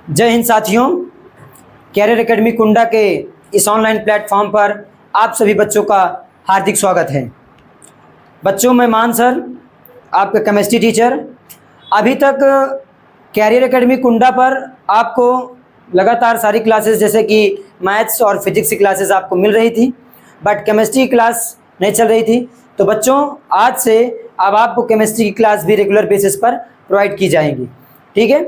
जय हिंद साथियों। Career academy कुंडा के इस ऑनलाइन प्लेटफॉर्म पर आप सभी बच्चों का हार्दिक स्वागत है। बच्चों, मैं मान सर, आपका केमिस्ट्री टीचर। अभी तक कैरियर एकेडमी कुंडा पर आपको लगातार सारी क्लासेस जैसे कि मैथ्स और फिजिक्स की क्लासेस आपको मिल रही थी, बट केमिस्ट्री की क्लास नहीं चल रही थी। तो बच्चों, आज से अब आपको केमिस्ट्री की क्लास भी रेगुलर बेसिस पर प्रोवाइड की जाएंगी, ठीक है।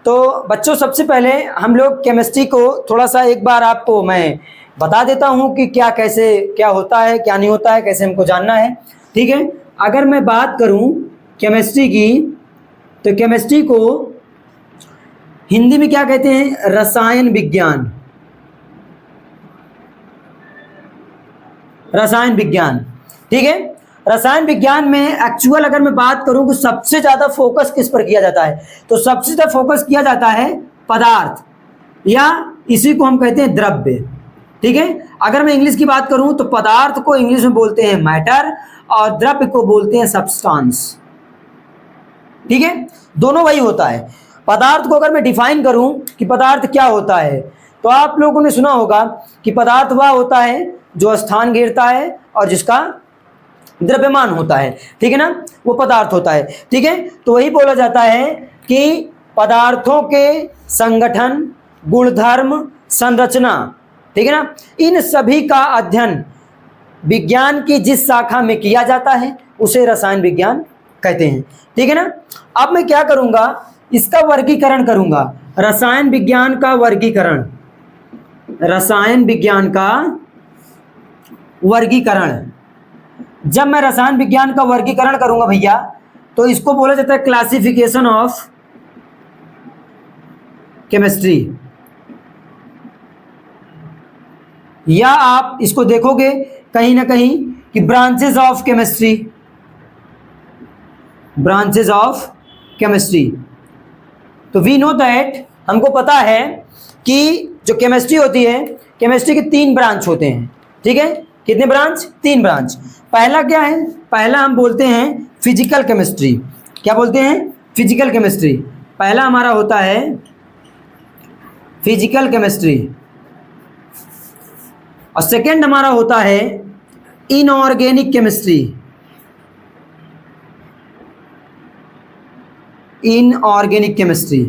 तो बच्चों, सबसे पहले हम लोग केमिस्ट्री को थोड़ा सा एक बार आपको मैं बता देता हूँ कि क्या होता है, क्या नहीं होता है, कैसे हमको जानना है, ठीक है। अगर मैं बात करूँ केमिस्ट्री की, तो केमिस्ट्री को हिंदी में क्या कहते हैं? रसायन विज्ञान। रसायन विज्ञान, ठीक है। रसायन विज्ञान में एक्चुअल अगर मैं बात करूं कि सबसे ज्यादा फोकस किस पर किया जाता है, तो सबसे ज्यादा फोकस किया जाता है पदार्थ, या इसी को हम कहते हैं द्रव्य, ठीक है। अगर मैं इंग्लिश की बात करूं तो पदार्थ को इंग्लिश में बोलते हैं मैटर और द्रव्य को बोलते हैं सब्सटेंस, ठीक है। दोनों वही होता है। पदार्थ को अगर मैं डिफाइन करूं कि पदार्थ क्या होता है, तो आप लोगों ने सुना होगा कि पदार्थ वह होता है जो स्थान घेरता है और जिसका द्रव्यमान होता है, ठीक है ना, वो पदार्थ होता है, ठीक है। तो वही बोला जाता है कि पदार्थों के संगठन, गुणधर्म, संरचना, ठीक है ना, इन सभी का अध्ययन विज्ञान की जिस शाखा में किया जाता है उसे रसायन विज्ञान कहते हैं, ठीक है ना। अब मैं क्या करूंगा, इसका वर्गीकरण करूंगा। रसायन विज्ञान का वर्गीकरण, रसायन विज्ञान का वर्गीकरण। जब मैं रसायन विज्ञान का वर्गीकरण करूंगा भैया, तो इसको बोला जाता है क्लासिफिकेशन ऑफ केमिस्ट्री, या आप इसको देखोगे कहीं ना कहीं कि branches of chemistry, branches of chemistry. तो वी नो दैट, हमको पता है कि जो केमिस्ट्री होती है, केमिस्ट्री के 3 ब्रांच होते हैं, ठीक है। कितने ब्रांच? 3 ब्रांच। पहला क्या है? पहला हम बोलते हैं फिजिकल केमिस्ट्री। क्या बोलते हैं? Physical chemistry. पहला हमारा होता है फिजिकल केमिस्ट्री, और सेकंड हमारा होता है इनऑर्गेनिक केमिस्ट्री, इनऑर्गेनिक केमिस्ट्री,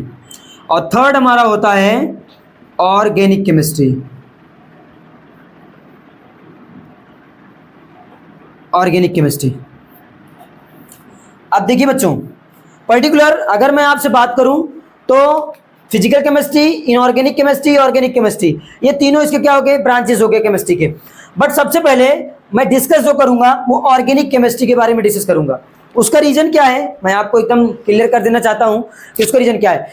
और थर्ड हमारा होता है ऑर्गेनिक केमिस्ट्री, ऑर्गेनिक केमिस्ट्री। अब देखिए बच्चों, पर्टिकुलर अगर मैं आपसे बात करूं तो physical chemistry, inorganic chemistry, organic chemistry, ये तीनों इसके क्या हो गए? ब्रांचेस हो गए केमिस्ट्री के। बट सबसे पहले मैं डिस्कस जो करूंगा वो ऑर्गेनिक केमिस्ट्री के बारे में डिस्कस करूंगा। उसका रीजन क्या है, मैं आपको एकदम क्लियर कर देना चाहता हूं कि उसका रीजन क्या है।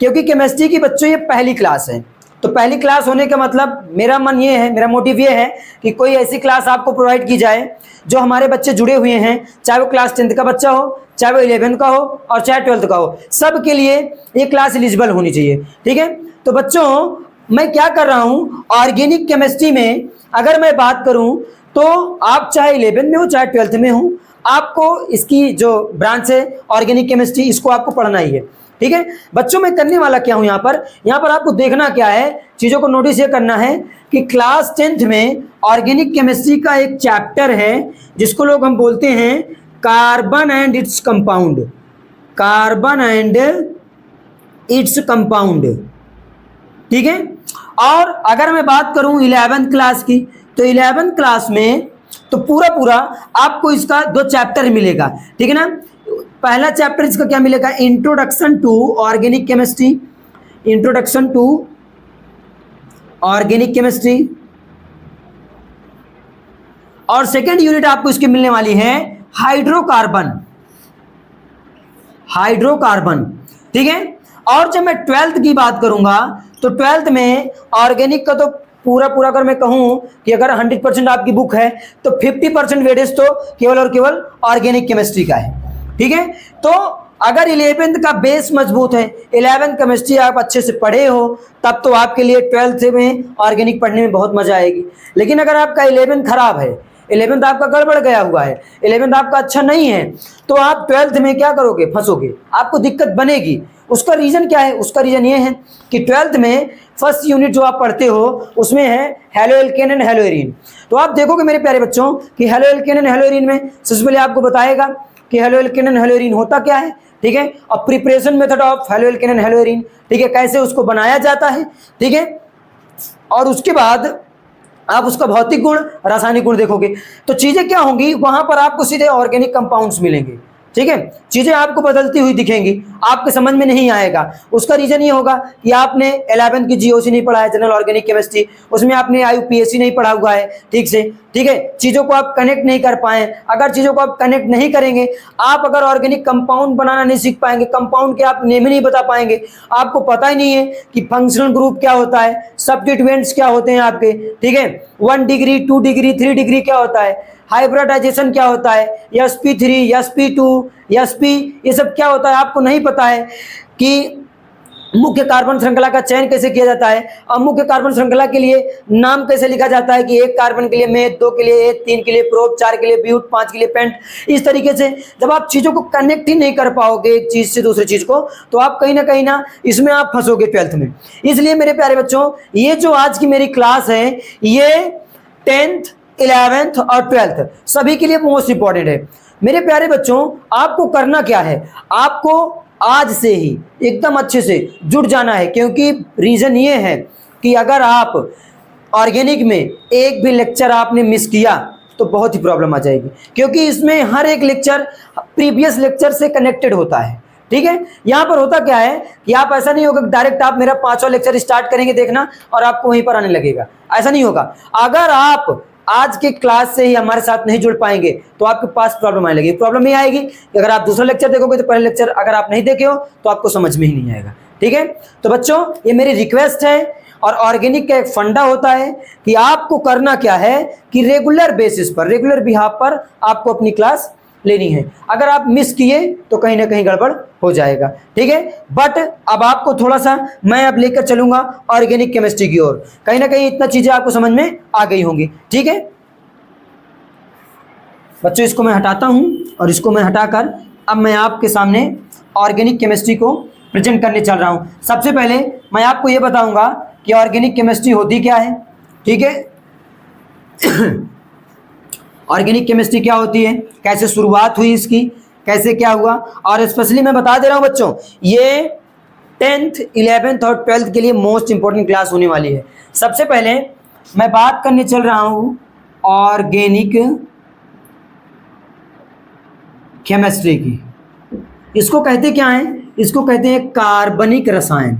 क्योंकि केमिस्ट्री की बच्चों ये पहली क्लास है, तो पहली क्लास होने का मतलब मेरा मन ये है, मेरा मोटिव ये है कि कोई ऐसी क्लास आपको प्रोवाइड की जाए जो हमारे बच्चे जुड़े हुए हैं, चाहे वो क्लास 10th का बच्चा हो, चाहे वो 11th का हो और चाहे 12th का हो, सब के लिए ये क्लास एलिजिबल होनी चाहिए, ठीक है। तो बच्चों, मैं क्या कर रहा हूँ, ऑर्गेनिक केमिस्ट्री में अगर मैं बात करूँ तो आप चाहे 11th में हो चाहे 12th में हो, आपको इसकी जो ब्रांच है ऑर्गेनिक केमिस्ट्री, इसको आपको पढ़ना ही है, ठीक है। बच्चों, मैं करने वाला क्या हूं यहाँ पर आपको देखना क्या है, चीजों को नोटिस ये करना है कि क्लास 10th में ऑर्गेनिक केमिस्ट्री का एक चैप्टर है जिसको लोग हम बोलते हैं carbon and its compound, carbon and its compound, ठीक है। और अगर मैं बात करूं 11th क्लास की, तो 11th क्लास में तो पूरा आपको इसका 2 चैप्टर मिलेगा, ठीक है ना। पहला चैप्टर इसका क्या मिलेगा? Introduction to organic chemistry, introduction to organic chemistry, और सेकेंड यूनिट आपको इसकी मिलने वाली है हाइड्रोकार्बन, हाइड्रोकार्बन, ठीक है। और जब मैं 12th की बात करूंगा तो 12th में ऑर्गेनिक का तो पूरा अगर मैं कहूं कि अगर 100% आपकी बुक है तो 50% वेटेज तो केवल और केवल ऑर्गेनिक केमिस्ट्री का है, ठीक है। तो अगर 11th का बेस मजबूत है, 11th केमिस्ट्री आप अच्छे से पढ़े हो, तब तो आपके लिए 12th में ऑर्गेनिक पढ़ने में बहुत मजा आएगी। लेकिन अगर आपका 11th खराब है, 11th आपका गड़बड़ गया हुआ है, 11th आपका अच्छा नहीं है, तो आप 12th में क्या करोगे? फंसोगे, आपको दिक्कत बनेगी। उसका रीजन क्या है? उसका रीजन ये है कि 12th में फर्स्ट यूनिट जो आप पढ़ते हो उसमें है halo alkane and hello arene. तो आप देखोगे मेरे प्यारे बच्चों कि halo alkane and hello arene में सबसे पहले आपको बताएगा कि halo alkane and hello arene होता क्या है, ठीक है, और preparation method of halo alkane and hello arene, ठीक है, कैसे उसको बनाया जाता है, ठीक है, और उसके बाद आप उसका भौतिक गुण, रासायनिक गुण देखोगे। तो चीजें क्या होंगी वहां पर आपको सीधे ऑर्गेनिक कंपाउंड्स मिलेंगे, ठीक है, चीजें आपको बदलती हुई दिखेंगी, आपके समझ में नहीं आएगा। उसका रीजन ये होगा कि आपने 11th की जीओसी नहीं पढ़ा है, जनरल ऑर्गेनिक केमिस्ट्री, उसमें आपने आईयूपीएसी नहीं पढ़ा हुआ है ठीक से, ठीक है, चीजों को आप कनेक्ट नहीं कर पाए। अगर चीजों को आप कनेक्ट नहीं करेंगे, आप अगर ऑर्गेनिक कंपाउंड बनाना नहीं सीख पाएंगे, कंपाउंड के आप नेम ही नहीं बता पाएंगे, आपको पता ही नहीं है कि फंक्शनल ग्रुप क्या होता है, सब्स्टिट्यूएंट्स क्या होते हैं आपके, ठीक है, 1 डिग्री 2 डिग्री 3 डिग्री क्या होता है, हाइब्रिडाइजेशन क्या होता है, sp3 sp2 sp, ये सब क्या होता है आपको नहीं पता है कि मुख्य कार्बन श्रृंखला का चयन कैसे किया जाता है, और मुख्य कार्बन श्रृंखला के लिए नाम कैसे लिखा जाता है कि 1 कार्बन के लिए मेथ, 2 के लिए 3 के लिए प्रोप, 4 के लिए ब्यूट, 5 के लिए पेंट। इस तरीके से जब आप चीजों को कनेक्ट ही नहीं कर पाओगे एक चीज से दूसरी चीज को, तो आप कहीं ना इसमें आप फंसोगे 12th में। इसलिए मेरे प्यारे बच्चों, ये जो आज की मेरी क्लास है ये 10th 11th और 12th सभी के लिए मोस्ट इंपॉर्टेंट है। मेरे प्यारे बच्चों, आपको करना क्या है, आपको आज से ही एकदम अच्छे से जुड़ जाना है, क्योंकि रीजन ये है कि अगर आप ऑर्गेनिक में एक भी लेक्चर आपने मिस किया तो बहुत ही प्रॉब्लम आ जाएगी, क्योंकि इसमें हर एक लेक्चर प्रीवियस लेक्चर से कनेक्टेड होता है, ठीक है। यहाँ पर होता क्या है कि आप ऐसा नहीं होगा डायरेक्ट आप मेरा 5वां लेक्चर स्टार्ट करेंगे देखना और आपको वहीं पर आने लगेगा, ऐसा नहीं होगा। अगर आप आज के क्लास से ही हमारे साथ नहीं जुड़ पाएंगे तो आपके पास प्रॉब्लम आने लगेगी। प्रॉब्लम ये आएगी कि अगर आप दूसरा लेक्चर देखोगे तो पहले लेक्चर अगर आप नहीं देखे हो तो आपको समझ में ही नहीं आएगा, ठीक है। तो बच्चों, ये मेरी रिक्वेस्ट है, और ऑर्गेनिक का एक फंडा होता है कि आपको करना क्या है कि रेगुलर बेसिस पर, रेगुलर बिहाफ पर आपको अपनी क्लास लेनी है। अगर आप मिस किए तो कहीं ना कहीं गड़बड़ हो जाएगा, ठीक है। बट अब आपको थोड़ा सा मैं अब लेकर चलूंगा ऑर्गेनिक केमिस्ट्री की ओर, कहीं ना कहीं इतना चीजें आपको समझ में आ गई होंगी, ठीक है बच्चों। इसको मैं हटाता हूं और इसको मैं हटाकर अब मैं आपके सामने ऑर्गेनिक केमिस्ट्री को प्रेजेंट करने चल रहा हूं। सबसे पहले मैं आपको यह बताऊंगा कि ऑर्गेनिक केमिस्ट्री होती क्या है, ठीक है ऑर्गेनिक केमिस्ट्री क्या होती है, कैसे शुरुआत हुई इसकी, कैसे क्या हुआ, और स्पेशली मैं बता दे रहा हूं बच्चों, ये 10th 11th और 12th के लिए मोस्ट इंपॉर्टेंट क्लास होने वाली है। सबसे पहले मैं बात करने चल रहा हूं ऑर्गेनिक केमिस्ट्री की। इसको कहते क्या है, इसको कहते हैं कार्बनिक रसायन।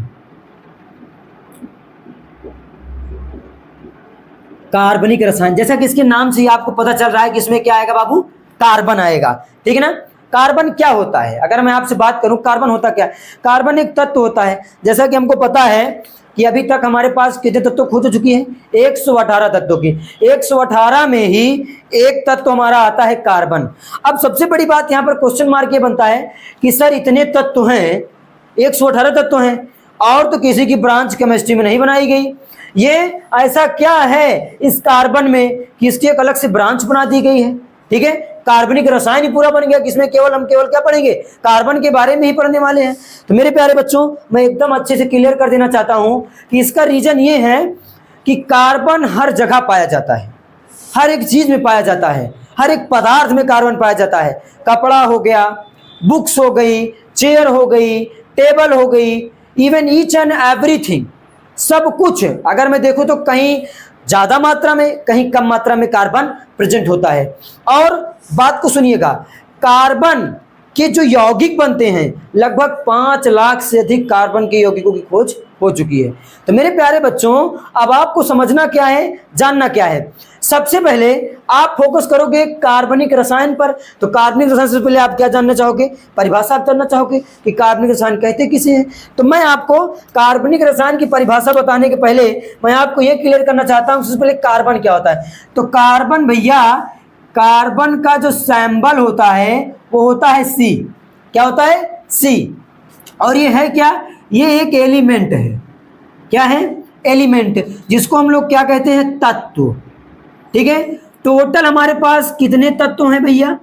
कार्बनिक रसायन, जैसा कि इसके नाम से ही आपको पता चल रहा है कि इसमें क्या आएगा बाबू, कार्बन आएगा, ठीक है ना। कार्बन क्या होता है, अगर मैं आपसे बात करूं कार्बन होता क्या है, कार्बन एक तत्व होता है, जैसा कि हमको पता है कि अभी तक हमारे पास कितने तत्व खो चुकी है, 118 तत्वों की, 118 में ही एक तत्व हमारा आता है कार्बन। अब सबसे बड़ी बात यहाँ पर क्वेश्चन मार्क ये बनता है कि सर इतने तत्व हैं, 118 तत्व हैं, और तो किसी की ब्रांच केमिस्ट्री में नहीं बनाई गई, ये ऐसा क्या है इस कार्बन में कि इसकी एक अलग से ब्रांच बना दी गई है, ठीक है। कार्बनिक रसायन ही पूरा बन गया, किसमें हम केवल क्या पढ़ेंगे, कार्बन के बारे में ही पढ़ने वाले हैं। तो मेरे प्यारे बच्चों, मैं एकदम अच्छे से क्लियर कर देना चाहता हूं कि इसका रीजन ये है कि कार्बन हर जगह पाया जाता है, हर एक चीज में पाया जाता है, हर एक पदार्थ में कार्बन पाया जाता है। कपड़ा हो गया, बुक्स हो गई, चेयर हो गई, टेबल हो गई, इवन ईच एंड एवरीथिंग, सब कुछ अगर मैं देखूं तो कहीं ज्यादा मात्रा में कहीं कम मात्रा में कार्बन प्रेजेंट होता है। और बात को सुनिएगा, कार्बन के जो यौगिक बनते हैं लगभग 5 लाख से अधिक कार्बन के यौगिकों की खोज हो चुकी है। तो मेरे प्यारे बच्चों, अब आपको समझना क्या है, जानना क्या है। सबसे पहले आप फोकस करोगे कार्बनिक रसायन पर। तो कार्बनिक रसायन से पहले आप क्या जानना चाहोगे, परिभाषा आप जानना चाहोगे कि कार्बनिक रसायन कहते किसे हैं। तो मैं आपको कार्बनिक रसायन की परिभाषा बताने के पहले मैं आपको यह क्लियर करना चाहता हूं सबसे पहले कार्बन क्या होता है। तो कार्बन भैया, कार्बन का जो सैंबल होता है वो होता है सी। क्या होता है, सी। और ये है क्या, ये एक एलिमेंट है। क्या है, एलिमेंट, जिसको हम लोग क्या कहते हैं, तत्व, ठीक है। टोटल हमारे पास कितने तत्व हैं भैया,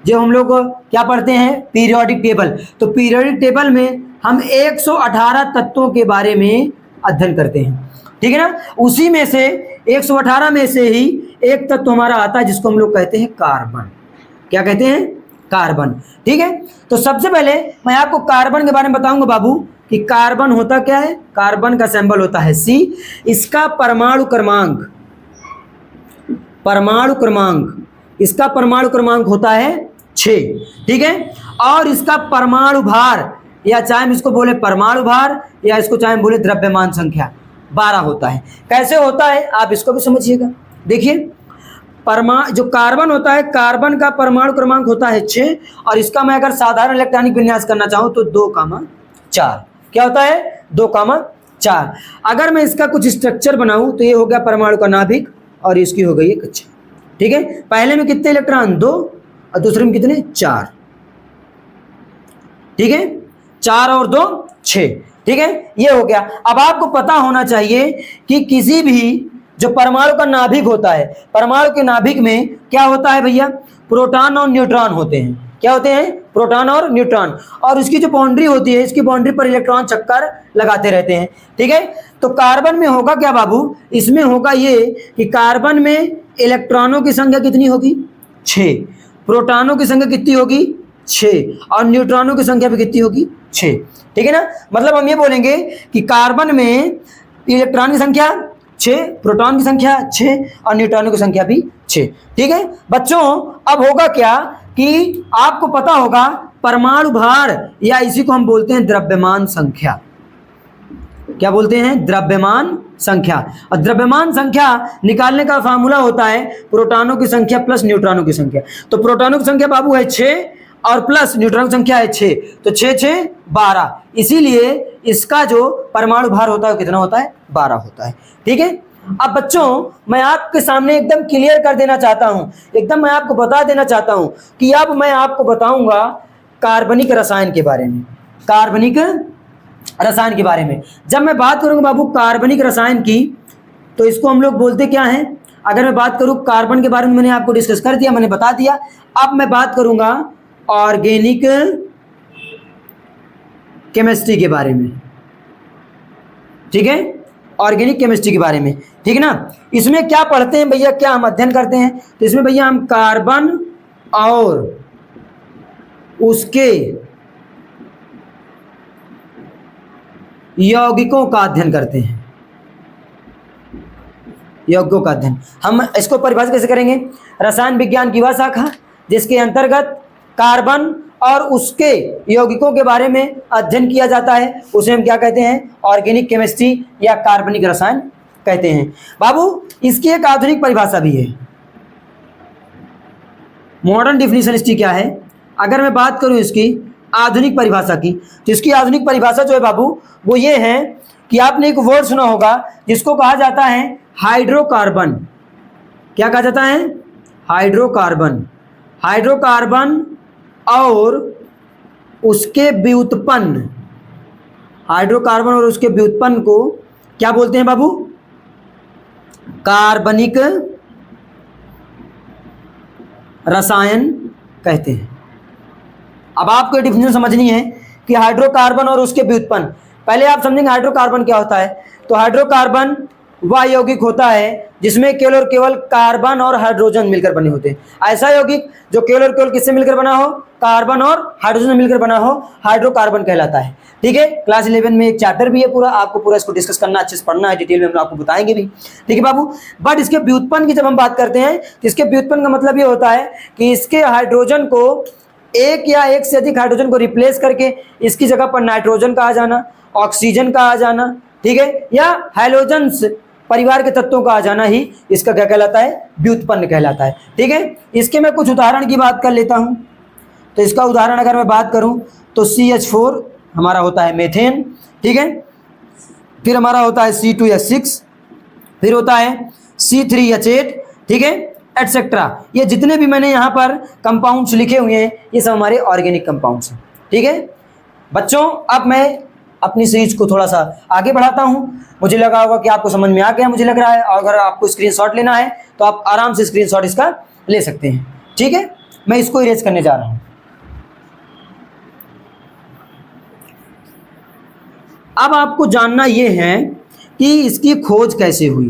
जो हम लोग क्या पढ़ते हैं, पीरियोडिक टेबल। तो पीरियोडिक टेबल में हम 118 तत्वों के बारे में अध्ययन करते हैं, ठीक है ना। उसी में से 118 में से ही एक तत्व हमारा आता है जिसको हम लोग कहते हैं कार्बन। क्या कहते हैं? कार्बन, ठीक है। तो सबसे पहले मैं आपको कार्बन के बारे में बताऊंगा बाबू कि कार्बन होता क्या है। कार्बन का सिंबल होता है C। इसका परमाणु क्रमांक इसका परमाणु क्रमांक होता है 6, ठीक है। और इसका परमाणु भार, या चाहे हम इसको बोले परमाणु भार या इसको चाहे हम बोले द्रव्यमान संख्या, 12 होता है। कैसे होता है आप इसको भी समझिएगा। देखिए, जो कार्बन होता है, कार्बन का परमाणु क्रमांक होता है 6 और इसका मैं अगर साधारण इलेक्ट्रॉनिक विन्यास करना चाहूं तो 2,4। क्या होता है? 2,4। अगर मैं इसका कुछ स्ट्रक्चर बनाऊं तो ये हो गया परमाणु का नाभिक और इसकी हो गई एक कक्षा, ठीक है। पहले में कितने इलेक्ट्रॉन? 2 और दूसरे में कितने? 4, ठीक है। 4 और 2 6, ठीक है। ये हो गया। अब आपको पता होना चाहिए कि किसी भी जो परमाणु का नाभिक होता है, परमाणु के नाभिक में क्या होता है भैया? प्रोटॉन और न्यूट्रॉन होते हैं। क्या होते हैं? प्रोटॉन और न्यूट्रॉन। और उसकी जो बाउंड्री होती है, इसकी बाउंड्री पर इलेक्ट्रॉन चक्कर लगाते रहते हैं, ठीक है। तो कार्बन में होगा क्या बाबू? इसमें होगा ये कि कार्बन में इलेक्ट्रॉनों की संख्या कितनी होगी? 6। प्रोटॉनों की संख्या कितनी होगी? 6। और न्यूट्रॉनों की संख्या भी कितनी होगी? 6, ठीक है ना। मतलब हम ये बोलेंगे कि कार्बन में इलेक्ट्रॉन की संख्या 6, प्रोटॉन की संख्या 6 और न्यूट्रॉनों की संख्या भी 6, ठीक है। बच्चों, अब होगा क्या कि आपको पता होगा परमाणु भार, या इसी को हम बोलते हैं द्रव्यमान संख्या। क्या बोलते हैं? द्रव्यमान संख्या। और द्रव्यमान संख्या निकालने का फार्मूला होता है प्रोटॉनों की संख्या प्लस न्यूट्रॉनों की संख्या। तो प्रोटॉनों की संख्या बाबू है 6 और प्लस न्यूट्रॉन की संख्या है 6, तो 6 6 12। इसीलिए इसका जो परमाणु भार होता है कितना होता है? 12 होता है, ठीक है। अब बच्चों, मैं आपके सामने एकदम क्लियर कर देना चाहता हूं, एकदम मैं आपको बता देना चाहता हूं कि अब मैं आपको बताऊंगा कार्बनिक रसायन के बारे में। कार्बनिक रसायन के बारे में जब मैं बात करूंगा बाबू कार्बनिक रसायन की, तो इसको हम लोग बोलते क्या हैं? अगर मैं बात करूं कार्बन के बारे में, मैंने आपको डिस्कस कर दिया, मैंने बता दिया। अब मैं बात करूंगा ऑर्गेनिक केमिस्ट्री के बारे में, ठीक है। ऑर्गेनिक केमिस्ट्री के बारे में, ठीक है ना। इसमें क्या पढ़ते हैं भैया, क्या हम अध्ययन करते हैं? तो इसमें भैया हम कार्बन और उसके यौगिकों का अध्ययन करते हैं। यौगिकों का अध्ययन हम इसको परिभाषित कैसे करेंगे? रसायन विज्ञान की वह शाखा जिसके अंतर्गत कार्बन और उसके यौगिकों के बारे में अध्ययन किया जाता है, उसे हम क्या कहते हैं? ऑर्गेनिक केमिस्ट्री या कार्बनिक रसायन कहते हैं। बाबू, इसकी एक आधुनिक परिभाषा भी है। मॉडर्न डिफिनीशन इसकी क्या है? अगर मैं बात करूं इसकी आधुनिक परिभाषा की, तो इसकी आधुनिक परिभाषा जो है बाबू वो ये है कि आपने एक वर्ड सुना होगा जिसको कहा जाता है हाइड्रोकार्बन। क्या कहा जाता है? हाइड्रोकार्बन। हाइड्रोकार्बन और उसके व्युत्पन्न, हाइड्रोकार्बन और उसके व्युत्पन्न को क्या बोलते हैं बाबू? कार्बनिक रसायन कहते हैं। अब आपको डिफिनेशन समझनी है कि हाइड्रोकार्बन और उसके व्युत्पन्न। पहले आप समझेंगे हाइड्रोकार्बन क्या होता है। तो हाइड्रोकार्बन वह यौगिक होता है जिसमें केवल और केवल कार्बन और हाइड्रोजन मिलकर बने होते हैं। ऐसा यौगिक जो केवल और केवल किससे मिलकर बना हो? कार्बन और हाइड्रोजन मिलकर बना हो, हाइड्रोकार्बन कहलाता है, ठीक है। क्लास 11 में एक चैप्टर भी है पूरा, आपको पूरा इसको डिस्कस करना, अच्छे से पढ़ना है, डिटेल में हम आपको बताएंगे भी, ठीक है बाबू। बट इसके व्युत्पन्न की जब हम बात करते हैं तो इसके व्युत्पन्न का मतलब ये होता है कि इसके हाइड्रोजन को एक या एक से अधिक हाइड्रोजन को रिप्लेस करके इसकी जगह पर नाइट्रोजन का आ जाना, ऑक्सीजन का आ जाना, ठीक है, या हैलोजन्स परिवार के तत्वों का आ जाना ही इसका क्या कहलाता है? व्युत्पन्न कहलाता है, ठीक है। इसके मैं कुछ उदाहरण की बात कर लेता हूं। तो इसका उदाहरण अगर मैं बात करूं तो CH4 हमारा होता है मेथेन, ठीक है। फिर हमारा होता है C2H6, फिर होता है C3H8, ठीक है, एटसेट्रा। ये जितने भी मैंने यहाँ पर कंपाउंड्स लिखे हुए हैं ये सब हमारे ऑर्गेनिक कंपाउंड्स हैं, ठीक है बच्चों। अब मैं अपनी सीरीज को थोड़ा सा आगे बढ़ाता हूँ। मुझे लगा होगा कि आपको समझ में आ गया, मुझे लग रहा है। अगर आपको स्क्रीनशॉट लेना है तो आप आराम से स्क्रीनशॉट इसका ले सकते हैं, ठीक है। मैं इसको इरेज करने जा रहा हूँ। अब आपको जानना ये है कि इसकी खोज कैसे हुई,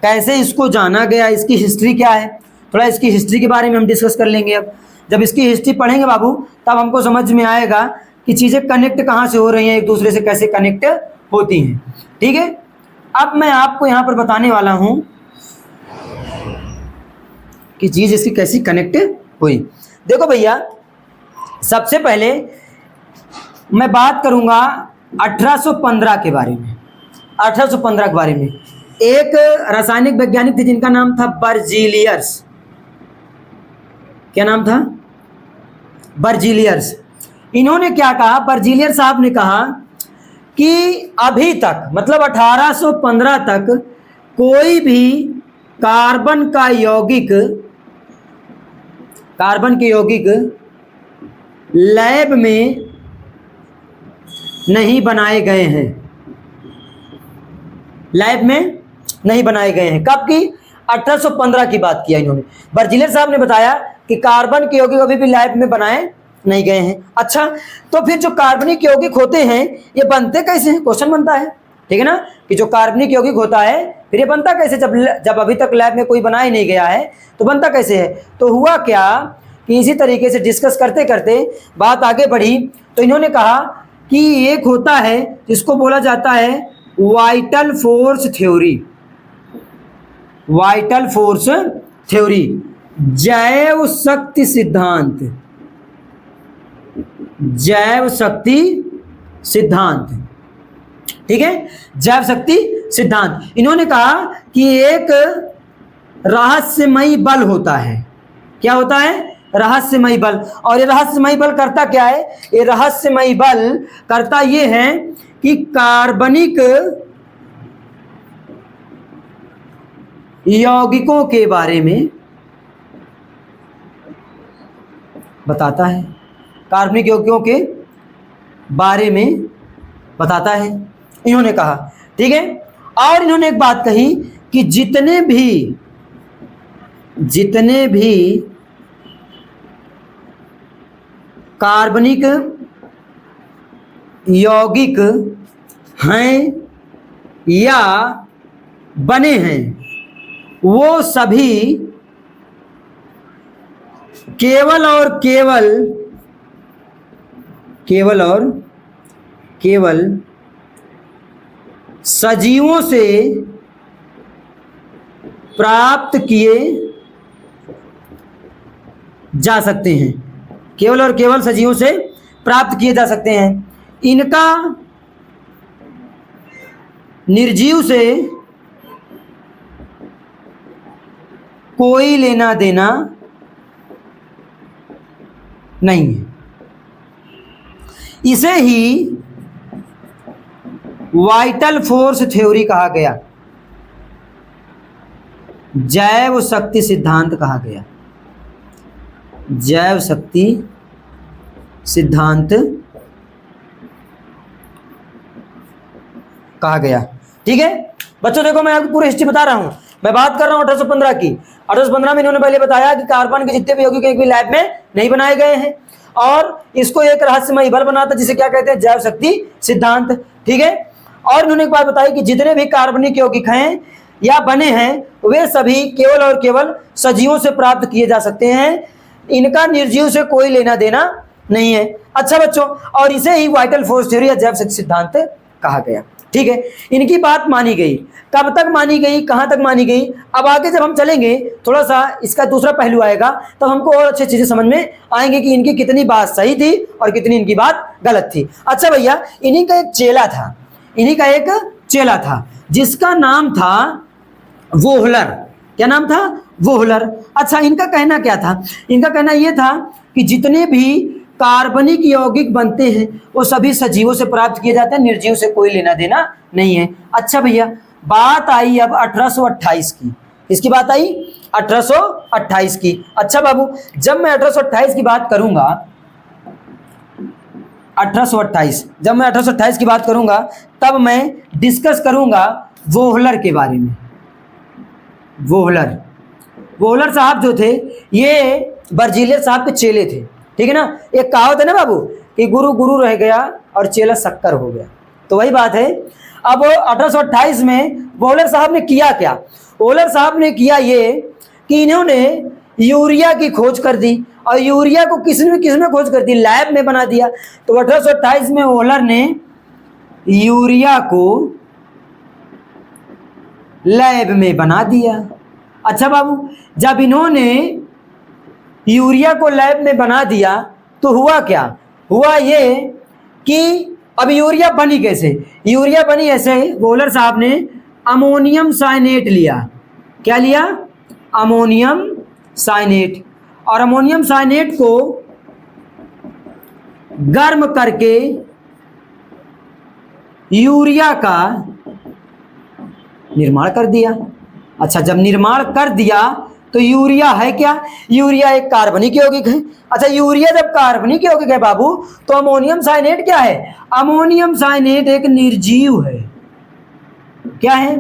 कैसे इसको जाना गया, इसकी हिस्ट्री क्या है। थोड़ा इसकी हिस्ट्री के बारे में हम डिस्कस कर लेंगे। अब जब इसकी हिस्ट्री पढ़ेंगे बाबू, तब हमको समझ में आएगा कि चीज़ें कनेक्ट कहाँ से हो रही हैं, एक दूसरे से कैसे कनेक्ट होती हैं। ठीक है, अब मैं आपको यहाँ पर बताने वाला हूँ कि चीज़ इसकी कैसी कनेक्ट हुई। देखो भैया, सबसे पहले मैं बात करूँगा 1815 के बारे में। 1815 के बारे में एक रासायनिक वैज्ञानिक थे जिनका नाम था बर्जीलियस। क्या नाम था? बर्जीलियस। इन्होंने क्या कहा, बर्जीलियस साहब ने कहा कि अभी तक, मतलब 1815 तक कोई भी कार्बन के यौगिक लैब में नहीं बनाए गए हैं। लैब में नहीं बनाए गए हैं। कब की? 1815 की बात किया इन्होंने। बर्जीलियस साहब ने बताया कि कार्बन के यौगिक अभी भी लैब में बनाए नहीं गए हैं। अच्छा, तो फिर जो कार्बनिक यौगिक होते हैं ये बनते कैसे हैं? क्वेश्चन बनता है, ठीक है ना, कि जो कार्बनिक यौगिक होता है फिर ये बनता कैसे? जब अभी तक लैब में कोई बना ही नहीं गया है तो बनता कैसे है? तो हुआ क्या कि इसी तरीके से डिस्कस करते करते बात आगे बढ़ी तो इन्होंने कहा कि एक होता है जिसको बोला जाता है vital force theory. Vital force theory, जैव शक्ति सिद्धांत। जैव शक्ति सिद्धांत, ठीक है, जैव शक्ति सिद्धांत। इन्होंने कहा कि एक रहस्यमयी बल होता है। क्या होता है? रहस्यमयी बल। और ये रहस्यमयी बल करता क्या है? ये रहस्यमयी बल करता ये है कि कार्बनिक यौगिकों के बारे में बताता है। कार्बनिक यौगिकों के बारे में बताता है, इन्होंने कहा, ठीक है। और इन्होंने एक बात कही कि जितने भी कार्बनिक यौगिक हैं या बने हैं वो सभी केवल और केवल सजीवों से प्राप्त किए जा सकते हैं। केवल और केवल सजीवों से प्राप्त किए जा सकते हैं। इनका निर्जीव से कोई लेना देना नहीं है। इसे ही वाइटल फोर्स थ्योरी कहा गया, जैव शक्ति सिद्धांत कहा गया। जैव शक्ति सिद्धांत कहा गया, ठीक है बच्चों। देखो, मैं आपको पूरी हिस्ट्री बता रहा हूं। मैं बात कर रहा हूं 1815 की। 1815 में इन्होंने पहले बताया कि कार्बन के जितने भी यौगिक एक भी लैब में नहीं बनाए गए हैं और इसको एक रहस्यमयी बल बनाता जिसे क्या कहते हैं? जैव शक्ति सिद्धांत, ठीक है। और इन्होंने एक बात बताई कि जितने भी कार्बनिक यौगिक हैं या बने हैं वे सभी केवल और केवल सजीवों से प्राप्त किए जा सकते हैं। इनका निर्जीव से कोई लेना देना नहीं है। अच्छा बच्चों, और इसे ही वाइटल फोर्स थ्योरी या जैव शक्ति सिद्धांत कहा गया, ठीक है। इनकी बात मानी गई। कब तक मानी गई, कहां तक मानी गई? अब आगे जब हम चलेंगे थोड़ा सा इसका दूसरा पहलू आएगा तब हमको और अच्छी चीजें समझ में आएंगे कि इनकी कितनी बात सही थी और कितनी इनकी बात गलत थी। अच्छा भैया, इन्हीं का एक चेला था जिसका नाम था वोहलर। क्या नाम था? वोहलर। अच्छा, इनका कहना क्या था? इनका कहना यह था कि जितने भी कार्बनिक यौगिक बनते हैं वो सभी सजीवों से प्राप्त किए जाते हैं, निर्जीव से कोई लेना देना नहीं है। अच्छा भैया, बात आई अब 1828 की। इसकी बात आई 1828 की। अच्छा बाबू, जब मैं 1828 की बात करूंगा, 1828 जब मैं 1828 की बात करूंगा तब मैं डिस्कस करूंगा वोहलर के बारे में। वोहलर साहब जो थे ये बर्जीलियस साहब के चेले थे, ठीक है ना। एक कहावत है ना बाबू कि गुरु गुरु रह गया और चेला शक्कर हो गया। तो वही बात है। अब 1828 में वोलर साहब ने किया क्या? वोलर साहब ने किया ये कि इन्होंने यूरिया की खोज कर दी, और यूरिया को किसने खोज कर दी? लैब में बना दिया। तो 1828 में वोलर ने यूरिया को लैब में बना दिया। अच्छा बाबू, जब इन्होंने यूरिया को लैब में बना दिया तो हुआ क्या? हुआ ये कि अब यूरिया बनी कैसे? यूरिया बनी ऐसे, वोलर साहब ने अमोनियम साइनेट लिया। क्या लिया? Ammonium cyanate. और अमोनियम साइनेट को गर्म करके यूरिया का निर्माण कर दिया। अच्छा, जब निर्माण कर दिया तो यूरिया है क्या? यूरिया एक कार्बनिक यौगिक है। अच्छा, यूरिया जब कार्बनिक यौगिक है बाबू, तो अमोनियम साइनेट क्या है? अमोनियम साइनेट एक निर्जीव है। क्या है?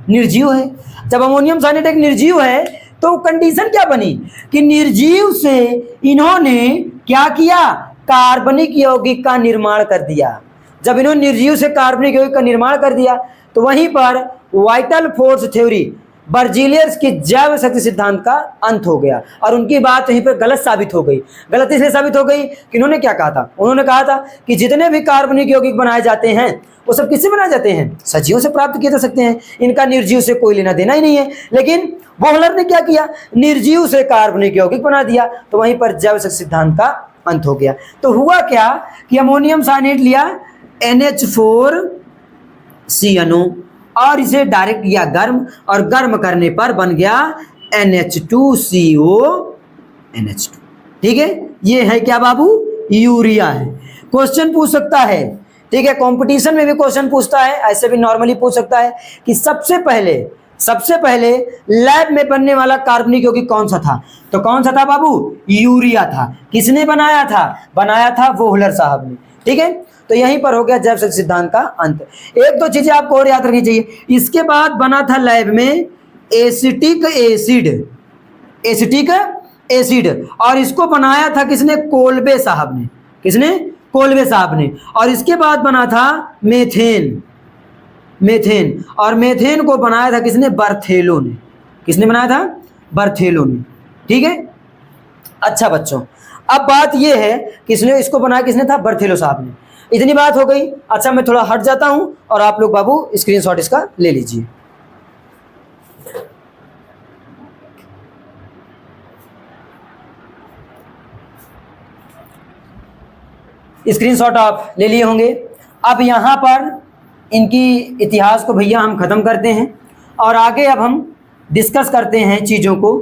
निर्जीव है। जब अमोनियम साइनेट एक निर्जीव है तो कंडीशन क्या बनी कि निर्जीव से इन्होंने क्या किया? कार्बनिक यौगिक का निर्माण कर दिया। जब इन्होंने निर्जीव से कार्बनिक यौगिक का निर्माण कर दिया तो वहीं पर वाइटल फोर्स थ्योरी, बर्जीलियस के जैव शक्ति सिद्धांत का अंत हो गया। और उनकी बात यहीं पर गलत साबित हो गई। गलत इसलिए साबित हो गई कि इन्होंने क्या कहा था? उन्होंने कहा था कि जितने भी कार्बनिक यौगिक बनाए जाते हैं वो सब किससे बनाए जाते हैं? सजीवों से प्राप्त किए जा सकते हैं, इनका निर्जीव से कोई लेना देना ही नहीं है। लेकिन वोहलर ने क्या किया? निर्जीव से कार्बनिक यौगिक बना दिया, तो वहीं पर जैव शक्ति सिद्धांत का अंत हो गया। तो हुआ क्या कि अमोनियम साइनेट लिया NH4CNO और इसे डायरेक्ट किया गर्म, और गर्म करने पर बन गया NH2CONH2। ठीक है, ये है क्या बाबू? यूरिया है। क्वेश्चन पूछ सकता है, ठीक है, कंपटीशन में भी क्वेश्चन पूछता है, ऐसे भी नॉर्मली पूछ सकता है कि सबसे पहले लैब में बनने वाला कार्बनिक यौगिक कौन सा था? तो कौन सा था बाबू? यूरिया था। किसने बनाया था? बनाया था वोहलर साहब ने। ठीक है, तो यहीं पर हो गया जैव शक्ति सिद्धांत का अंत। एक दो चीजें आपको और याद रखनी चाहिए। इसके बाद बना था लैब में एसिटिक एसिड, और इसको बनाया था किसने? कोल्बे साहब ने। किसने? कोल्बे साहब ने। और इसके बाद बना था मेथेन, और मेथेन को बनाया था किसने? बर्थेलो ने। किसने बनाया था? बर्थेलो ने। ठीक है, अच्छा बच्चों, अब बात यह है किसने इसको बनाया? किसने था? बर्थेलो साहब ने। इतनी बात हो गई। अच्छा, मैं थोड़ा हट जाता हूं और आप लोग बाबू स्क्रीनशॉट इसका ले लीजिए। स्क्रीनशॉट आप ले लिए होंगे। अब यहाँ पर इनकी इतिहास को भैया हम ख़त्म करते हैं और आगे अब हम डिस्कस करते हैं चीज़ों को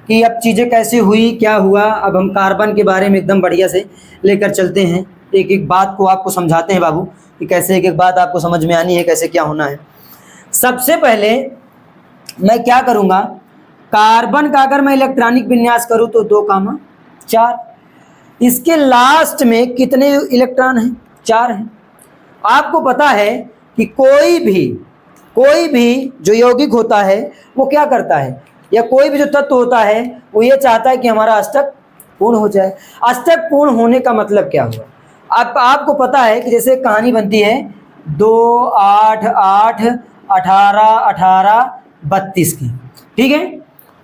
कि अब चीज़ें कैसे हुई, क्या हुआ। अब हम कार्बन के बारे में एकदम बढ़िया से लेकर चलते हैं, एक एक बात को आपको समझाते हैं बाबू कि कैसे एक एक बात आपको समझ में आनी है, कैसे क्या होना है। सबसे पहले मैं क्या करूँगा, कार्बन का अगर मैं इलेक्ट्रॉनिक विन्यास करूँ तो 2,4, इसके लास्ट में कितने इलेक्ट्रॉन हैं? 4 हैं। आपको पता है कि कोई भी जो यौगिक होता है वो क्या करता है, या कोई भी जो तत्व होता है वो ये चाहता है कि हमारा अष्टक पूर्ण हो जाए। अष्टक पूर्ण होने का मतलब क्या हुआ? आपको पता है कि जैसे कहानी बनती है 2, 8, 8, 18, 18, 32 की। ठीक है,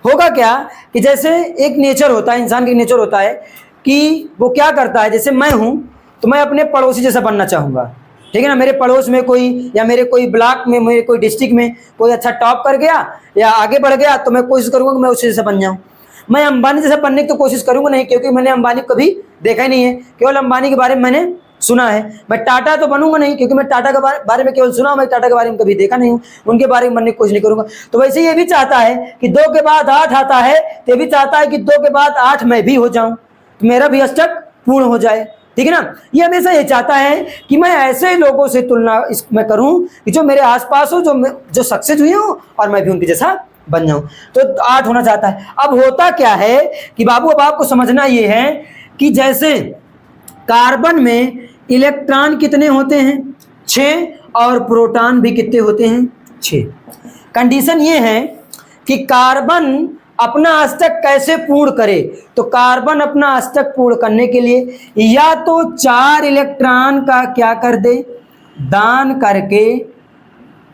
होगा क्या कि जैसे एक नेचर होता है, इंसान का नेचर होता है कि वो क्या करता है, जैसे मैं हूँ तो मैं अपने पड़ोसी जैसा बनना चाहूँगा। ठीक है ना, मेरे पड़ोस में कोई, या मेरे कोई ब्लॉक में, मेरे कोई डिस्ट्रिक्ट में कोई अच्छा टॉप कर गया या आगे बढ़ गया तो मैं कोशिश करूँगा कि मैं उससे जैसा बन जाऊँ। मैं अंबानी जैसा बनने की तो कोशिश करूँगा नहीं, क्योंकि मैंने अंबानी को कभी देखा ही नहीं है, केवल अंबानी के बारे में मैंने सुना है। मैं टाटा तो बनूंगा नहीं, क्योंकि मैं टाटा के बारे में केवल सुना, मैं टाटा के बारे में कभी देखा नहीं हूँ, उनके बारे में बनने की कोशिश नहीं करूँगा। तो वैसे ये भी चाहता है कि 2 के बाद 8 आता है, तो ये भी चाहता है कि 2 के बाद 8 मैं भी हो जाऊँ, तो मेरा भी अष्टक पूर्ण हो जाए। ठीक है ना, ये हमेशा ये चाहता है कि मैं ऐसे लोगों से तुलना इसमें करूं कि जो मेरे आसपास हो, जो सक्सेस हुए हो, और मैं भी उनके जैसा बन जाऊं। तो 8 होना चाहता है। अब होता क्या है कि बाबू, अब आपको समझना ये है कि जैसे कार्बन में इलेक्ट्रॉन कितने होते हैं? 6, और प्रोटॉन भी कितने होते हैं? 6। कंडीशन ये है कि कार्बन अपना अष्टक कैसे पूर्ण करे, तो कार्बन अपना अष्टक पूर्ण करने के लिए या तो 4 इलेक्ट्रॉन का क्या कर दे, दान करके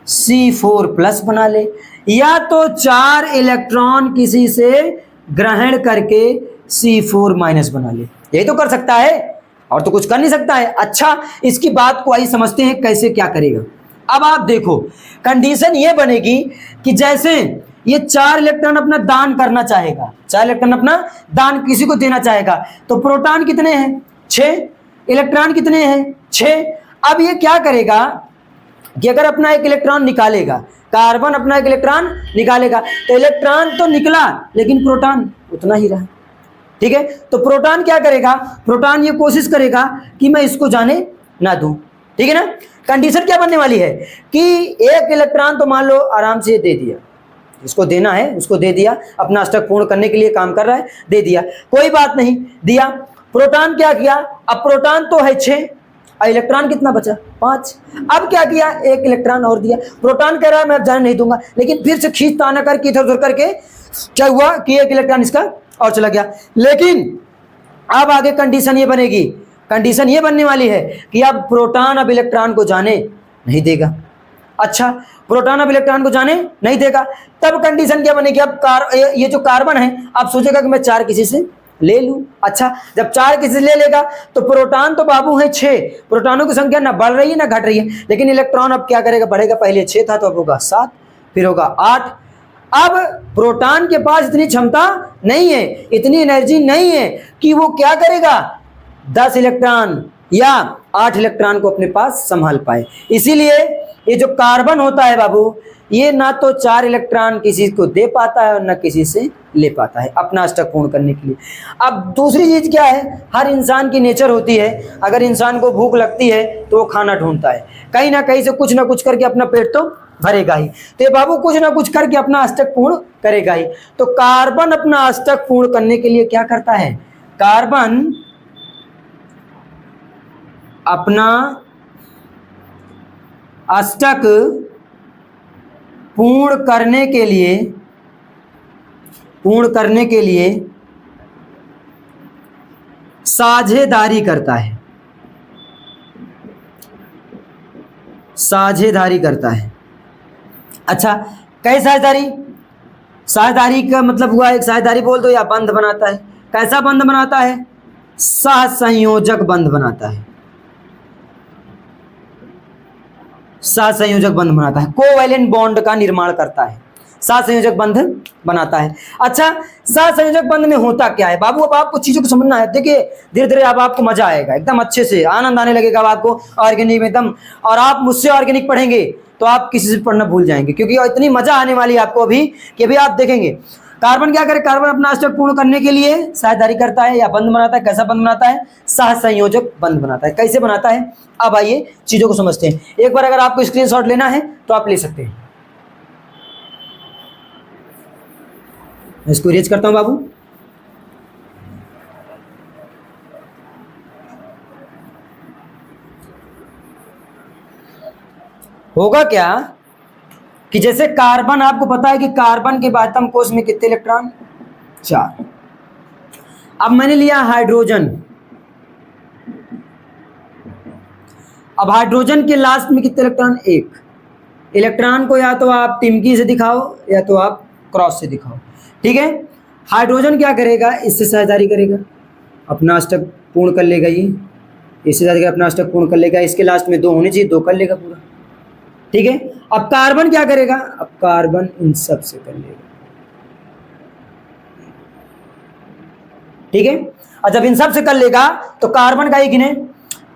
C4+ बना ले, या तो 4 इलेक्ट्रॉन किसी से ग्रहण करके C4- बना ले। यही तो कर सकता है, और तो कुछ कर नहीं सकता है। अच्छा, इसकी बात को आइए समझते हैं कैसे क्या करेगा। अब आप देखो, कंडीशन ये बनेगी कि जैसे ये 4 इलेक्ट्रॉन अपना दान करना चाहेगा, 4 इलेक्ट्रॉन अपना दान किसी को देना चाहेगा, तो प्रोटॉन कितने हैं? 6, इलेक्ट्रॉन कितने हैं? 6। अब ये क्या करेगा कि अगर अपना एक इलेक्ट्रॉन निकालेगा, कार्बन अपना एक इलेक्ट्रॉन निकालेगा, तो इलेक्ट्रॉन तो निकला लेकिन प्रोटॉन उतना ही रहा। ठीक है, तो प्रोटॉन क्या करेगा? प्रोटॉन ये कोशिश करेगा कि मैं इसको जाने ना दूं। ठीक है ना। कंडीशन क्या बनने वाली है कि एक इलेक्ट्रॉन तो मान लो आराम से दे दिया, इसको देना है उसको दे दिया, अपना अष्टक पूर्ण करने के लिए काम कर रहा है, दे दिया, कोई बात नहीं, दिया। प्रोटॉन क्या किया? अब प्रोटॉन तो है 6 और इलेक्ट्रॉन कितना बचा? 5। अब क्या किया? एक इलेक्ट्रॉन और दिया। प्रोटॉन कह रहा है मैं अब जाने नहीं दूंगा, लेकिन फिर से खींच ताना करके इधर उधर करके क्या हुआ कि एक इलेक्ट्रॉन इसका और चला गया। लेकिन अब आगे कंडीशन ये बनेगी, कंडीशन ये बनने वाली है कि अब प्रोटॉन अब इलेक्ट्रॉन को जाने नहीं देगा। अच्छा, प्रोटॉन अब इलेक्ट्रॉन को जाने नहीं देगा, तब कंडीशन क्या बनेगी? अब ये जो कार्बन है अब सोचेगा कि मैं 4 किसी से ले लूं। अच्छा, जब 4 किसी से ले लेगा तो प्रोटॉन तो बाबू है 6, प्रोटॉनों की संख्या ना बढ़ रही है ना घट रही है, लेकिन इलेक्ट्रॉन अब क्या करेगा? बढ़ेगा। पहले 6 था तो अब होगा 7, फिर होगा 8। अब प्रोटॉन के पास इतनी क्षमता नहीं है, इतनी एनर्जी नहीं है कि वो क्या करेगा? 10 इलेक्ट्रॉन या 8 इलेक्ट्रॉन को अपने पास संभाल पाए। इसीलिए ये जो कार्बन होता है बाबू, ये ना तो 4 इलेक्ट्रॉन किसी को दे पाता है और ना किसी से ले पाता है अपना अष्टक पूर्ण करने के लिए। अब दूसरी चीज क्या है? हर इंसान की नेचर होती है, अगर इंसान को भूख लगती है तो वो खाना ढूंढता है, कहीं ना कहीं से कुछ ना कुछ करके अपना पेट तो भरेगा ही, तो ये बाबू कुछ ना कुछ करके अपना अष्टक पूर्ण करेगा ही। तो कार्बन अपना अष्टक पूर्ण करने के लिए क्या करता है? कार्बन अपना अष्टक पूर्ण करने के लिए साझेदारी करता है, साझेदारी करता है। अच्छा, कैसे साझेदारी? साझेदारी का मतलब हुआ, एक साझेदारी बोल दो या बंध बनाता है। कैसा बंध बनाता है? सहसंयोजक बंध बनाता है, सहसंयोजक बंध बनाता है, कोवैलेंट बॉन्ड का निर्माण करता है, सहसंयोजक बंध बनाता है। अच्छा, सहसंयोजक बंध में होता क्या है बाबू? अब आपको चीजों को समझना है। देखिए धीरे धीरे अब आपको मजा आएगा, एकदम अच्छे से आनंद आने लगेगा अब आपको ऑर्गेनिक में एकदम। और आप मुझसे ऑर्गेनिक पढ़ेंगे तो आप किसी से पढ़ना भूल जाएंगे, क्योंकि इतनी मजा आने वाली है आपको अभी कि अभी आप देखेंगे। कार्बन क्या करे? कार्बन अपना अष्टक पूर्ण करने के लिए साझेदारी करता है या बंध बनाता है। कैसा बंध बनाता है? सहसंयोजक बंध बनाता है। कैसे बनाता है? अब आइए चीजों को समझते हैं। एक बार अगर आपको स्क्रीनशॉट लेना है तो आप ले सकते हैं। इसको इरेज करता हूं बाबू। होगा क्या कि जैसे कार्बन, आपको पता है कि कार्बन के आयतन कोश में कितने इलेक्ट्रॉन? 4। अब मैंने लिया हाइड्रोजन, अब हाइड्रोजन के लास्ट में कितने इलेक्ट्रॉन? 1। इलेक्ट्रॉन को या तो आप टिमकी से दिखाओ या तो आप क्रॉस से दिखाओ। ठीक है, हाइड्रोजन क्या करेगा? इससे साझेदारी करेगा, अपना अष्टक पूर्ण कर लेगा, ये इससे साझेदारी अपना अष्टक पूर्ण कर लेगा। इसके लास्ट में 2 होने चाहिए, 2 कर लेगा पूरा। ठीक है, अब कार्बन क्या करेगा? अब कार्बन इन सब से कर लेगा। ठीक है, और जब इन सब से कर लेगा तो कार्बन का ही गिने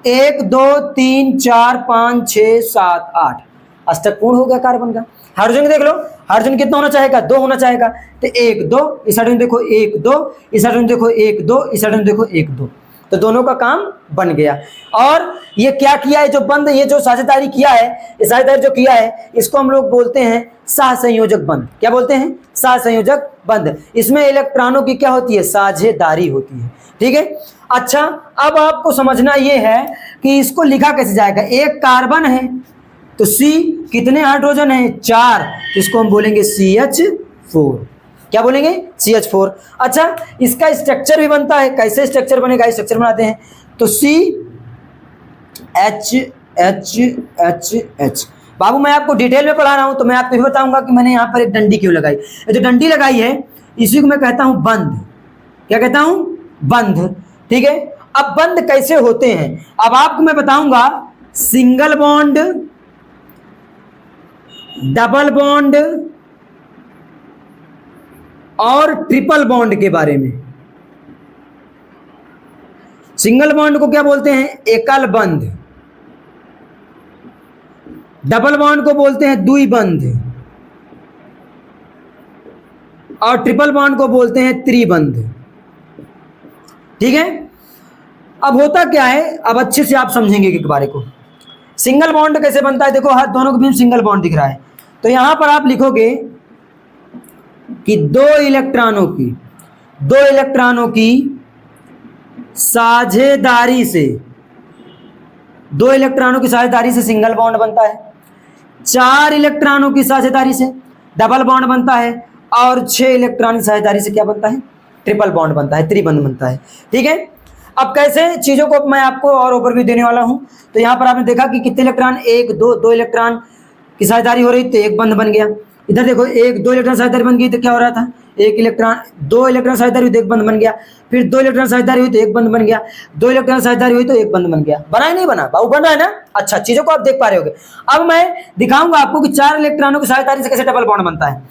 1 2 3 4 5 6 7 8 अष्टक पूर्ण हो गया कार्बन का। हाइड्रोजन देख लो, हाइड्रोजन कितना होना चाहेगा? 2 होना चाहेगा, तो 1 2, इस हाइड्रोजन देखो 1 2, इस हाइड्रोजन देखो 1 2, इस हाइड्रोजन देखो 1 2, तो दोनों का काम बन गया। और ये क्या किया है? जो बंध, ये जो साझेदारी किया है, ये साझेदारी जो किया है, इसको हम लोग बोलते हैं सहसंयोजक बंध। क्या बोलते हैं? सहसंयोजक बंध। इसमें इलेक्ट्रॉनों की क्या होती है? साझेदारी होती है। ठीक है, अच्छा अब आपको समझना ये है कि इसको लिखा कैसे जाएगा। एक कार्बन है तो C कितने हाइड्रोजन है? 4, तो इसको हम बोलेंगे CH4। क्या बोलेंगे? CH4। अच्छा, इसका स्ट्रक्चर भी बनता है। कैसे स्ट्रक्चर बनेगा? स्ट्रक्चर बनाते हैं तो CH एच एच एच। बाबू मैं आपको डिटेल में पढ़ा रहा हूं तो मैं आपको भी बताऊंगा कि मैंने यहाँ पर एक डंडी क्यों लगाई। ये जो डंडी लगाई है इसी को मैं कहता हूं बंध। क्या कहता हूं? बंध। ठीक है, अब बंध कैसे होते हैं अब आपको मैं बताऊंगा। सिंगल बॉन्ड, डबल बॉन्ड और ट्रिपल बॉन्ड के बारे में। सिंगल बॉन्ड को क्या बोलते हैं? एकल बंध। डबल बॉन्ड को बोलते हैं द्विबंध और ट्रिपल बॉन्ड को बोलते हैं त्रिबंध। ठीक है, अब होता क्या है, अब अच्छे से आप समझेंगे के बारे को। सिंगल बॉन्ड कैसे बनता है? देखो हाथ दोनों के बीच सिंगल बॉन्ड दिख रहा है, तो यहां पर आप लिखोगे कि दो इलेक्ट्रॉनों की साझेदारी से सिंगल बॉन्ड बनता है। 4 इलेक्ट्रॉनों की साझेदारी से डबल बॉन्ड बनता है और 6 इलेक्ट्रॉन की साझेदारी से क्या बनता है? ट्रिपल बॉन्ड बनता है, त्रिबंध बनता है। ठीक है, अब कैसे चीजों को मैं आपको और ओवरव्यू देने वाला हूं। तो यहां पर आपने देखा कि कितने इलेक्ट्रॉन, 1 2 इलेक्ट्रॉन की साझेदारी हो रही तो एक बंध बन गया। इधर देखो 2 इलेक्ट्रॉन साझेदारी बन गई तो क्या हो रहा था? 2 इलेक्ट्रॉन साझेदारी हुई तो एक बंध बन गया, फिर 2 इलेक्ट्रॉन साझेदारी हुई तो एक बंध बन गया, 2 इलेक्ट्रॉन साझेदारी हुई तो एक बंध बन गया। बना ही नहीं बना? बाबू बन रहा है ना? अच्छा, चीजों को आप देख पा रहे होगे। अब मैं दिखाऊंगा आपको कि 4 इलेक्ट्रॉनों की साझेदारी से कैसे डबल बॉन्ड बनता है। तो